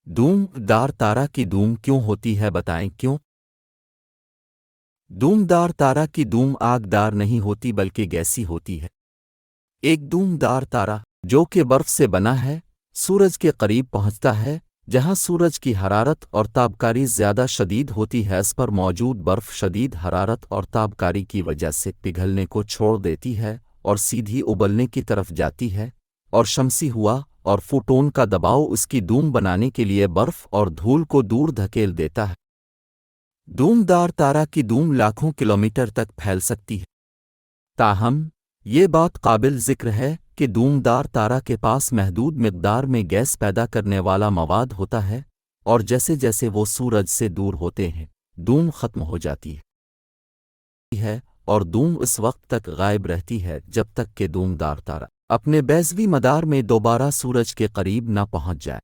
دوم دار تارا کی دوم کیوں ہوتی ہے بتائیں کیوں؟ دوم دار تارا کی دوم آگ دار نہیں ہوتی بلکہ گیسی ہوتی ہے۔ ایک دوم دار تارا جو کہ برف سے بنا ہے سورج کے قریب پہنچتا ہے جہاں سورج کی حرارت اور تابکاری زیادہ شدید ہوتی ہے، اس پر موجود برف شدید حرارت اور تابکاری کی وجہ سے پگھلنے کو چھوڑ دیتی ہے اور سیدھی ابلنے کی طرف جاتی ہے، اور شمسی ہوا اور فوٹون کا دباؤ اس کی دوم بنانے کے لیے برف اور دھول کو دور دھکیل دیتا ہے۔ دوم دار تارا کی دوم لاکھوں کلومیٹر تک پھیل سکتی ہے، تاہم یہ بات قابل ذکر ہے کہ دوم دار تارا کے پاس محدود مقدار میں گیس پیدا کرنے والا مواد ہوتا ہے، اور جیسے جیسے وہ سورج سے دور ہوتے ہیں دوم ختم ہو جاتی ہے اور دوم اس وقت تک غائب رہتی ہے جب تک کہ دوم دار تارا اپنے بیضوی مدار میں دوبارہ سورج کے قریب نہ پہنچ جائے۔